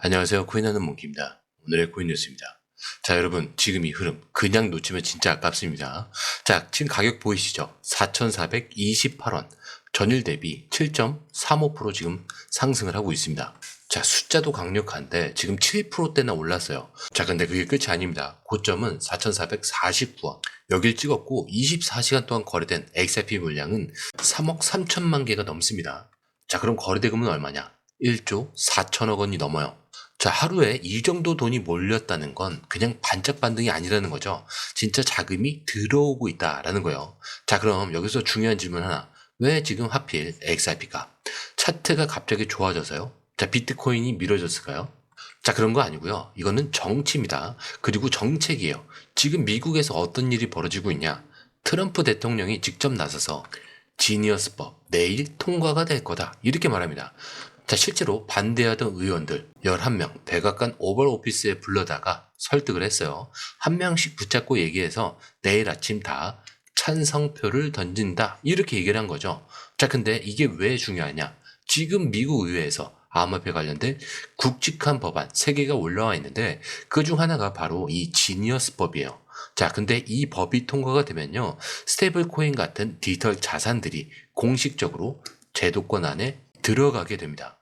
안녕하세요. 코인하는 몽키입니다. 오늘의 코인 뉴스입니다. 자, 여러분, 지금 이 흐름 그냥 놓치면 진짜 아깝습니다. 자, 지금 가격 보이시죠? 4,428원. 전일 대비 7.35% 지금 상승을 하고 있습니다. 자, 숫자도 강력한데 지금 7%대나 올랐어요. 자, 근데 그게 끝이 아닙니다. 고점은 4,449원. 여길 찍었고 24시간 동안 거래된 XRP 물량은 3억 3천만 개가 넘습니다. 자, 그럼 거래대금은 얼마냐? 1조 4천억 원이 넘어요. 자, 하루에 이 정도 돈이 몰렸다는 건 그냥 반짝반등이 아니라는 거죠. 진짜 자금이 들어오고 있다라는 거예요. 자, 그럼 여기서 중요한 질문 하나. 왜 지금 하필 XRP가 차트가 갑자기 좋아져서요? 자, 비트코인이 밀어졌을까요? 자, 그런 거 아니고요. 이거는 정치입니다. 그리고 정책이에요. 지금 미국에서 어떤 일이 벌어지고 있냐? 트럼프 대통령이 직접 나서서 지니어스법 내일 통과가 될 거다 이렇게 말합니다. 자, 실제로 반대하던 의원들 11명 백악관 오벌 오피스에 불러다가 설득을 했어요. 한 명씩 붙잡고 얘기해서 내일 아침 다 찬성표를 던진다 이렇게 얘기를 한 거죠. 자, 근데 이게 왜 중요하냐? 지금 미국 의회에서 암호화폐 관련된 굵직한 법안 3개가 올라와 있는데 그중 하나가 바로 이 지니어스법이에요. 자, 근데 이 법이 통과가 되면요, 스테이블 코인 같은 디지털 자산들이 공식적으로 제도권 안에 들어가게 됩니다.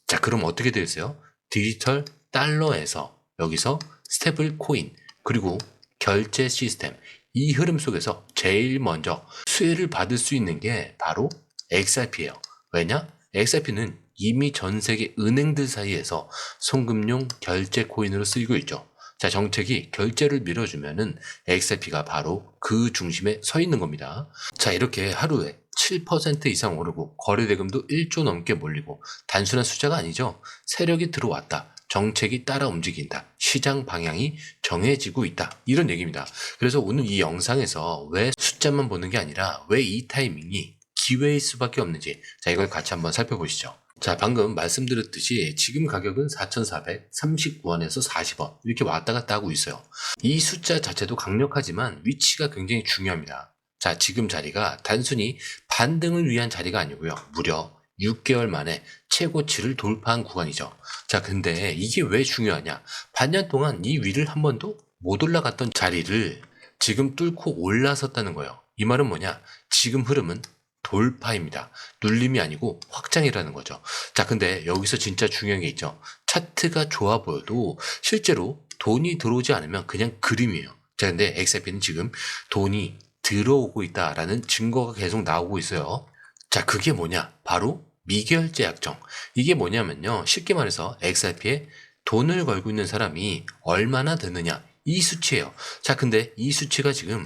자, 그럼 어떻게 되겠어요? 디지털 달러에서 여기서 스테이블 코인 그리고 결제 시스템, 이 흐름 속에서 제일 먼저 수혜를 받을 수 있는 게 바로 XRP예요. 왜냐? XRP는 이미 전 세계 은행들 사이에서 송금용 결제 코인으로 쓰이고 있죠. 자, 정책이 결제를 밀어주면은 XRP가 바로 그 중심에 서 있는 겁니다. 자, 이렇게 하루에 7% 이상 오르고 거래대금도 1조 넘게 몰리고 단순한 숫자가 아니죠. 세력이 들어왔다. 정책이 따라 움직인다. 시장 방향이 정해지고 있다. 이런 얘기입니다. 그래서 오늘 이 영상에서 왜 숫자만 보는 게 아니라 왜 이 타이밍이 기회일 수밖에 없는지, 자, 이걸 같이 한번 살펴보시죠. 자, 방금 말씀드렸듯이 지금 가격은 4,439원에서 40원 이렇게 왔다 갔다 하고 있어요. 이 숫자 자체도 강력하지만 위치가 굉장히 중요합니다. 자, 지금 자리가 단순히 반등을 위한 자리가 아니고요. 무려 6개월 만에 최고치를 돌파한 구간이죠. 자, 근데 이게 왜 중요하냐? 반년 동안 이 위를 한 번도 못 올라갔던 자리를 지금 뚫고 올라섰다는 거예요. 이 말은 뭐냐? 지금 흐름은 돌파입니다. 눌림이 아니고 확장이라는 거죠. 자, 근데 여기서 진짜 중요한 게 있죠. 차트가 좋아 보여도 실제로 돈이 들어오지 않으면 그냥 그림이에요. 자, 근데 XRP는 지금 돈이 들어오고 있다라는 증거가 계속 나오고 있어요. 자, 그게 뭐냐? 바로 미결제 약정. 이게 뭐냐면요, 쉽게 말해서 XRP에 돈을 걸고 있는 사람이 얼마나 되느냐, 이 수치예요. 자, 근데 이 수치가 지금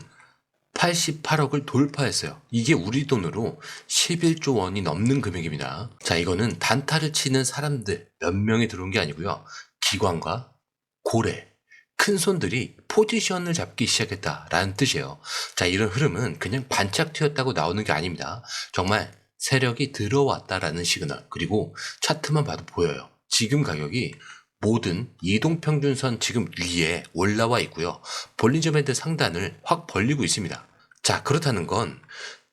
88억을 돌파했어요. 이게 우리 돈으로 11조 원이 넘는 금액입니다. 자, 이거는 단타를 치는 사람들 몇 명이 들어온 게 아니고요. 기관과 고래, 큰 손들이 포지션을 잡기 시작했다라는 뜻이에요. 자, 이런 흐름은 그냥 반짝 튀었다고 나오는 게 아닙니다. 정말 세력이 들어왔다라는 시그널, 그리고 차트만 봐도 보여요. 지금 가격이 모든 이동평균선 지금 위에 올라와 있고요. 볼린저 밴드 상단을 확 벌리고 있습니다. 자, 그렇다는 건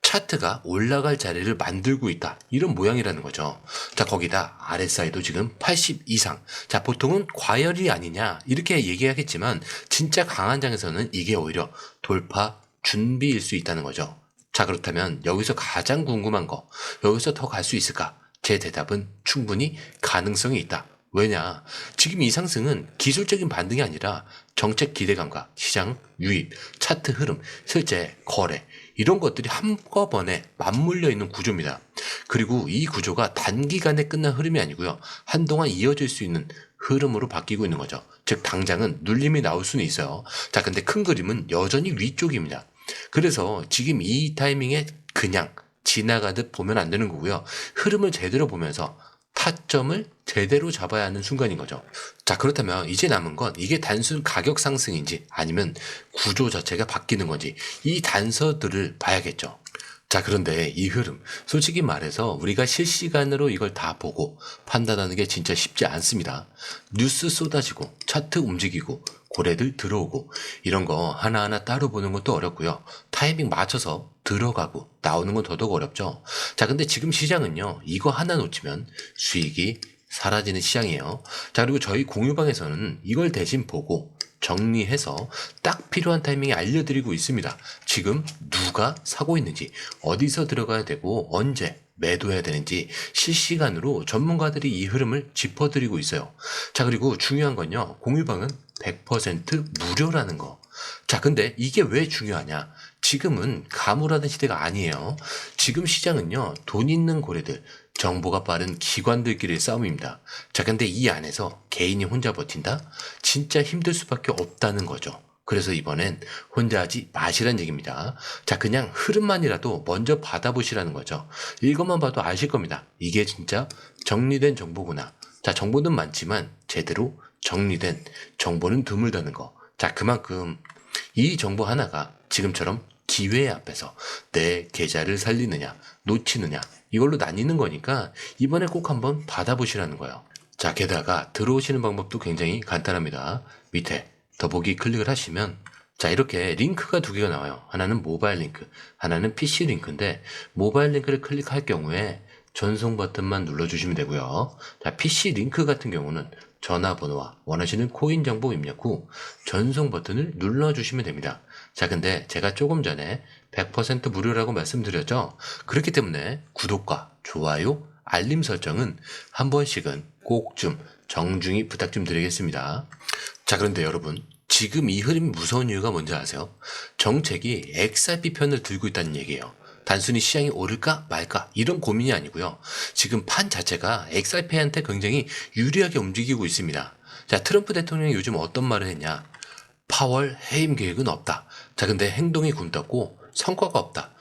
차트가 올라갈 자리를 만들고 있다, 이런 모양이라는 거죠. 자, 거기다 RSI도 지금 80 이상. 자, 보통은 과열이 아니냐 이렇게 얘기하겠지만 진짜 강한 장에서는 이게 오히려 돌파 준비일 수 있다는 거죠. 자, 그렇다면 여기서 가장 궁금한 거, 여기서 더 갈 수 있을까? 제 대답은 충분히 가능성이 있다. 왜냐? 지금 이 상승은 기술적인 반등이 아니라 정책 기대감과 시장 유입, 차트 흐름, 실제 거래, 이런 것들이 한꺼번에 맞물려 있는 구조입니다. 그리고 이 구조가 단기간에 끝난 흐름이 아니고요. 한동안 이어질 수 있는 흐름으로 바뀌고 있는 거죠. 즉, 당장은 눌림이 나올 수는 있어요. 자, 근데 큰 그림은 여전히 위쪽입니다. 그래서 지금 이 타이밍에 그냥 지나가듯 보면 안 되는 거고요. 흐름을 제대로 보면서 타점을 제대로 잡아야 하는 순간인 거죠. 자, 그렇다면 이제 남은 건 이게 단순 가격 상승인지 아니면 구조 자체가 바뀌는 건지, 이 단서들을 봐야겠죠. 자, 그런데 이 흐름, 솔직히 말해서 우리가 실시간으로 이걸 다 보고 판단하는 게 진짜 쉽지 않습니다. 뉴스 쏟아지고 차트 움직이고 고래들 들어오고 이런 거 하나하나 따로 보는 것도 어렵고요. 타이밍 맞춰서 들어가고 나오는 건 더더욱 어렵죠. 자, 근데 지금 시장은요, 이거 하나 놓치면 수익이 사라지는 시장이에요. 자, 그리고 저희 공유방에서는 이걸 대신 보고 정리해서 딱 필요한 타이밍에 알려드리고 있습니다. 지금 누가 사고 있는지, 어디서 들어가야 되고 언제 매도해야 되는지 실시간으로 전문가들이 이 흐름을 짚어드리고 있어요. 자, 그리고 중요한 건요, 공유방은 100% 무료라는 거. 자, 근데 이게 왜 중요하냐? 지금은 가물하는 시대가 아니에요. 지금 시장은요, 돈 있는 고래들, 정보가 빠른 기관들끼리의 싸움입니다. 자, 근데 이 안에서 개인이 혼자 버틴다? 진짜 힘들 수밖에 없다는 거죠. 그래서 이번엔 혼자 하지 마시란 얘기입니다. 자, 그냥 흐름만이라도 먼저 받아보시라는 거죠. 이것만 봐도 아실 겁니다. 이게 진짜 정리된 정보구나. 자, 정보는 많지만 제대로 정리된 정보는 드물다는 거. 자, 그만큼 이 정보 하나가 지금처럼 기회 앞에서 내 계좌를 살리느냐, 놓치느냐, 이걸로 나뉘는 거니까 이번에 꼭 한번 받아보시라는 거예요. 자, 게다가 들어오시는 방법도 굉장히 간단합니다. 밑에 더보기 클릭을 하시면 자, 이렇게 링크가 두 개가 나와요. 하나는 모바일 링크, 하나는 PC 링크인데 모바일 링크를 클릭할 경우에 전송 버튼만 눌러주시면 되고요. 자, PC 링크 같은 경우는 전화번호와 원하시는 코인 정보 입력 후 전송 버튼을 눌러주시면 됩니다. 자, 근데 제가 조금 전에 100% 무료라고 말씀드렸죠? 그렇기 때문에 구독과 좋아요, 알림 설정은 한 번씩은 꼭 좀 정중히 부탁 좀 드리겠습니다. 자, 그런데 여러분, 지금 이 흐름이 무서운 이유가 뭔지 아세요? 정책이 XRP 편을 들고 있다는 얘기예요. 단순히 시장이 오를까 말까 이런 고민이 아니고요. 지금 판 자체가 XRP한테 굉장히 유리하게 움직이고 있습니다. 자, 트럼프 대통령이 요즘 어떤 말을 했냐? 파월 해임 계획은 없다. 자, 근데 행동이 굼떴고 성과가 없다.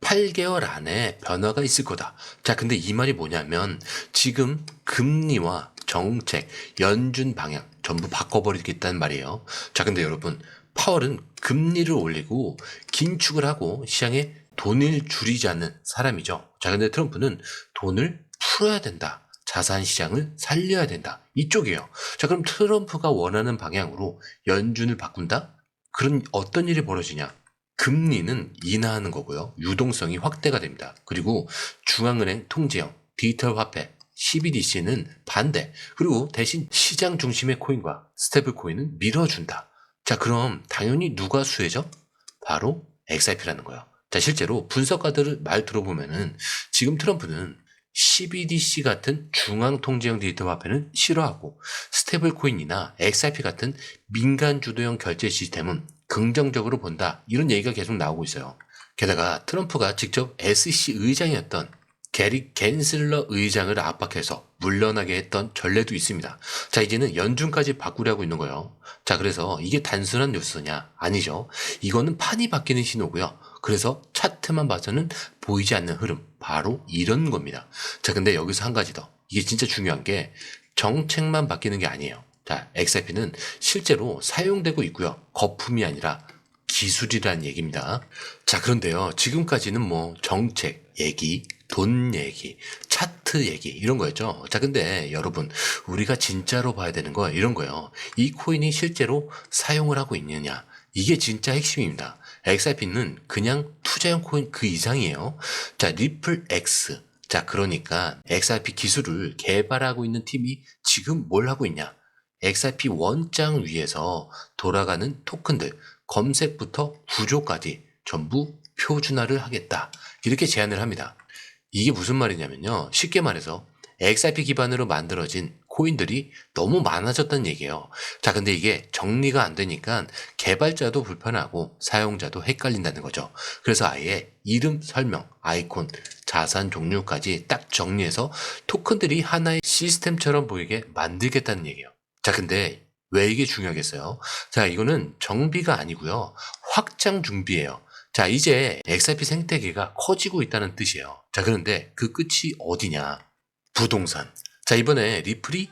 8개월 안에 변화가 있을 거다. 자, 근데 이 말이 뭐냐면 지금 금리와 정책, 연준 방향 전부 바꿔버리겠다는 말이에요. 자, 근데 여러분, 파월은 금리를 올리고 긴축을 하고 시장에 돈을 줄이지 않는 사람이죠. 자, 근데 트럼프는 돈을 풀어야 된다. 자산 시장을 살려야 된다. 이쪽이에요. 자, 그럼 트럼프가 원하는 방향으로 연준을 바꾼다? 그런 어떤 일이 벌어지냐? 금리는 인하하는 거고요. 유동성이 확대가 됩니다. 그리고 중앙은행 통제형 디지털 화폐 CBDC는 반대. 그리고 대신 시장 중심의 코인과 스테이블 코인은 밀어준다. 자, 그럼 당연히 누가 수혜죠? 바로 XRP라는 거예요. 자, 실제로 분석가들 말 들어보면은 지금 트럼프는 CBDC 같은 중앙 통제형 디지털 화폐는 싫어하고 스테이블 코인이나 XRP 같은 민간 주도형 결제 시스템은 긍정적으로 본다. 이런 얘기가 계속 나오고 있어요. 게다가 트럼프가 직접 SEC 의장이었던 게리 겐슬러 의장을 압박해서 물러나게 했던 전례도 있습니다. 자, 이제는 연준까지 바꾸려고 있는 거예요. 자, 그래서 이게 단순한 뉴스냐? 아니죠. 이거는 판이 바뀌는 신호고요. 그래서 차트만 봐서는 보이지 않는 흐름, 바로 이런 겁니다. 자, 근데 여기서 한 가지 더. 이게 진짜 중요한 게 정책만 바뀌는 게 아니에요. 자, XRP는 실제로 사용되고 있고요. 거품이 아니라 기술이라는 얘기입니다. 자, 그런데요. 지금까지는 뭐 정책 얘기, 돈 얘기, 차트 얘기 이런 거였죠. 자, 근데 여러분, 우리가 진짜로 봐야 되는 거 이런 거예요. 이 코인이 실제로 사용을 하고 있느냐. 이게 진짜 핵심입니다. XRP는 그냥 투자용 코인 그 이상이에요. 자, 리플 X. 자, 그러니까 XRP 기술을 개발하고 있는 팀이 지금 뭘 하고 있냐? XRP 원장 위에서 돌아가는 토큰들, 검색부터 구조까지 전부 표준화를 하겠다. 이렇게 제안을 합니다. 이게 무슨 말이냐면요. 쉽게 말해서 XRP 기반으로 만들어진 코인들이 너무 많아졌다는 얘기예요. 자, 근데 이게 정리가 안 되니까 개발자도 불편하고 사용자도 헷갈린다는 거죠. 그래서 아예 이름, 설명, 아이콘, 자산 종류까지 딱 정리해서 토큰들이 하나의 시스템처럼 보이게 만들겠다는 얘기예요. 자, 근데 왜 이게 중요하겠어요? 자, 이거는 정비가 아니고요. 확장 준비예요. 자, 이제 XRP 생태계가 커지고 있다는 뜻이에요. 자, 그런데 그 끝이 어디냐? 부동산. 자, 이번에 리플이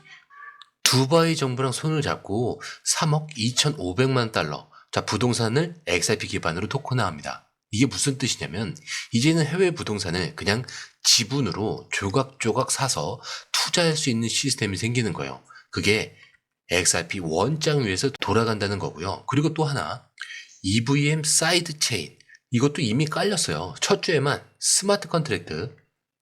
두바이 정부랑 손을 잡고 3억 2,500만 달러. 자, 부동산을 XRP 기반으로 토큰화합니다. 이게 무슨 뜻이냐면 이제는 해외 부동산을 그냥 지분으로 조각조각 사서 투자할 수 있는 시스템이 생기는 거예요. 그게 XRP 원장 위에서 돌아간다는 거고요. 그리고 또 하나 EVM 사이드 체인. 이것도 이미 깔렸어요. 첫 주에만 스마트 컨트랙트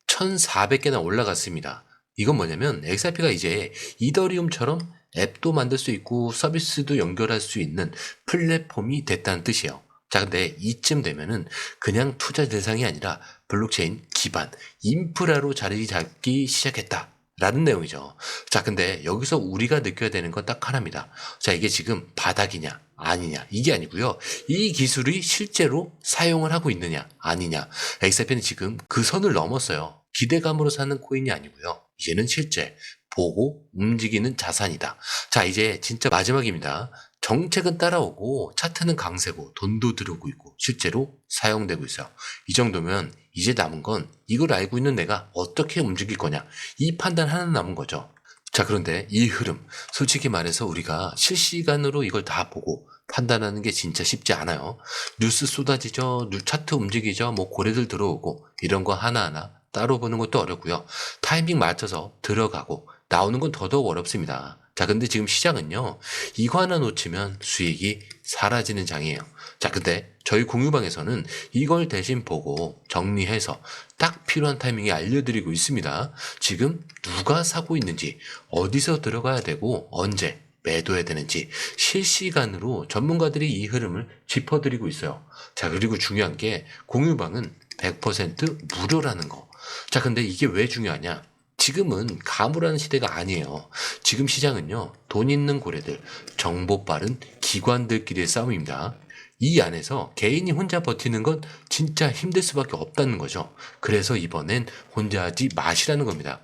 1,400개나 올라갔습니다. 이건 뭐냐면 XRP가 이제 이더리움처럼 앱도 만들 수 있고 서비스도 연결할 수 있는 플랫폼이 됐다는 뜻이에요. 자, 근데 이쯤 되면은 그냥 투자 대상이 아니라 블록체인 기반 인프라로 자리 잡기 시작했다. 라는 내용이죠. 자, 근데 여기서 우리가 느껴야 되는 건 딱 하나입니다. 자, 이게 지금 바닥이냐, 아니냐, 이게 아니고요. 이 기술이 실제로 사용을 하고 있느냐, 아니냐. XRP는 지금 그 선을 넘었어요. 기대감으로 사는 코인이 아니고요. 이제는 실제 보고 움직이는 자산이다. 자, 이제 진짜 마지막입니다. 정책은 따라오고 차트는 강세고 돈도 들어오고 있고 실제로 사용되고 있어요. 이 정도면 이제 남은 건 이걸 알고 있는 내가 어떻게 움직일 거냐, 이 판단 하나 남은 거죠. 자, 그런데 이 흐름 솔직히 말해서 우리가 실시간으로 이걸 다 보고 판단하는 게 진짜 쉽지 않아요. 뉴스 쏟아지죠, 차트 움직이죠, 뭐 고래들 들어오고 이런 거 하나하나 따로 보는 것도 어렵고요. 타이밍 맞춰서 들어가고 나오는 건 더더욱 어렵습니다. 자, 근데 지금 시장은요, 이거 하나 놓치면 수익이 사라지는 장이에요. 자, 근데 저희 공유방에서는 이걸 대신 보고 정리해서 딱 필요한 타이밍에 알려드리고 있습니다. 지금 누가 사고 있는지, 어디서 들어가야 되고, 언제 매도해야 되는지 실시간으로 전문가들이 이 흐름을 짚어드리고 있어요. 자, 그리고 중요한 게 공유방은 100% 무료라는 거. 자, 근데 이게 왜 중요하냐? 지금은 가물하는 시대가 아니에요. 지금 시장은요, 돈 있는 고래들, 정보 빠른 기관들끼리의 싸움입니다. 이 안에서 개인이 혼자 버티는 건 진짜 힘들 수밖에 없다는 거죠. 그래서 이번엔 혼자 하지 마시라는 겁니다.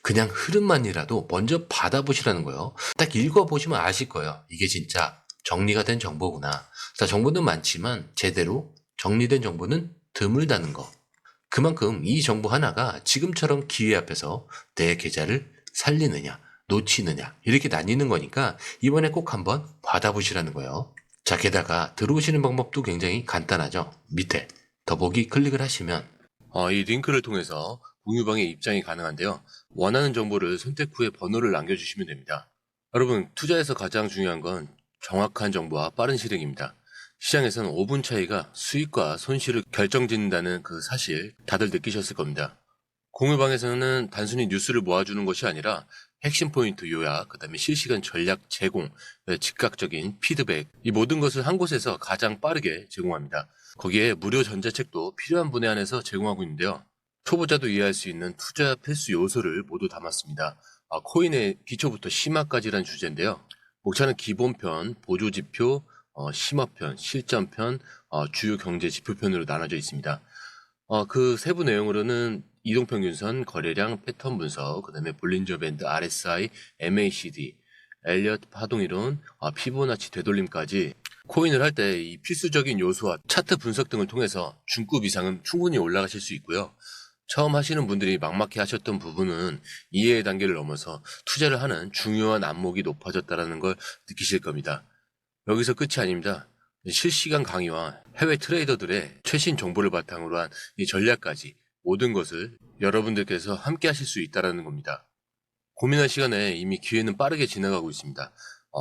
그냥 흐름만이라도 먼저 받아보시라는 거예요. 딱 읽어보시면 아실 거예요. 이게 진짜 정리가 된 정보구나. 자, 정보는 많지만 제대로 정리된 정보는 드물다는 거. 그만큼 이 정보 하나가 지금처럼 기회 앞에서 내 계좌를 살리느냐, 놓치느냐 이렇게 나뉘는 거니까 이번에 꼭 한번 받아보시라는 거예요. 자, 게다가 들어오시는 방법도 굉장히 간단하죠. 밑에 더보기 클릭을 하시면 이 링크를 통해서 공유방에 입장이 가능한데요. 원하는 정보를 선택 후에 번호를 남겨주시면 됩니다. 여러분, 투자에서 가장 중요한 건 정확한 정보와 빠른 실행입니다. 시장에서는 5분 차이가 수익과 손실을 결정짓는다는 그 사실 다들 느끼셨을 겁니다. 공유방에서는 단순히 뉴스를 모아주는 것이 아니라 핵심 포인트 요약, 그 다음에 실시간 전략 제공, 즉각적인 피드백, 이 모든 것을 한 곳에서 가장 빠르게 제공합니다. 거기에 무료 전자책도 필요한 분에 한해서 제공하고 있는데요. 초보자도 이해할 수 있는 투자 필수 요소를 모두 담았습니다. 코인의 기초부터 심화까지란 주제인데요. 목차는 기본편, 보조지표, 심화편, 실전편, 주요 경제 지표편으로 나눠져 있습니다. 그 세부 내용으로는 이동평균선, 거래량, 패턴 분석, 그 다음에 볼린저 밴드, RSI, MACD, 엘리엇 파동이론, 피보나치 되돌림까지 코인을 할 때 이 필수적인 요소와 차트 분석 등을 통해서 중급 이상은 충분히 올라가실 수 있고요. 처음 하시는 분들이 막막해 하셨던 부분은 이해의 단계를 넘어서 투자를 하는 중요한 안목이 높아졌다는 걸 느끼실 겁니다. 여기서 끝이 아닙니다. 실시간 강의와 해외 트레이더들의 최신 정보를 바탕으로 한 이 전략까지 모든 것을 여러분들께서 함께 하실 수 있다는 겁니다. 고민할 시간에 이미 기회는 빠르게 지나가고 있습니다.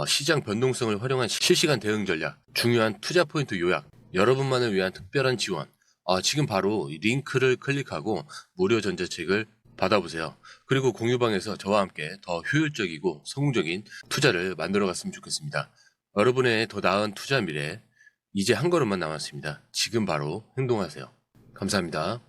시장 변동성을 활용한 실시간 대응 전략, 중요한 투자 포인트 요약, 여러분만을 위한 특별한 지원, 지금 바로 이 링크를 클릭하고 무료 전자책을 받아보세요. 그리고 공유방에서 저와 함께 더 효율적이고 성공적인 투자를 만들어 갔으면 좋겠습니다. 여러분의 더 나은 투자 미래, 이제 한 걸음만 남았습니다. 지금 바로 행동하세요. 감사합니다.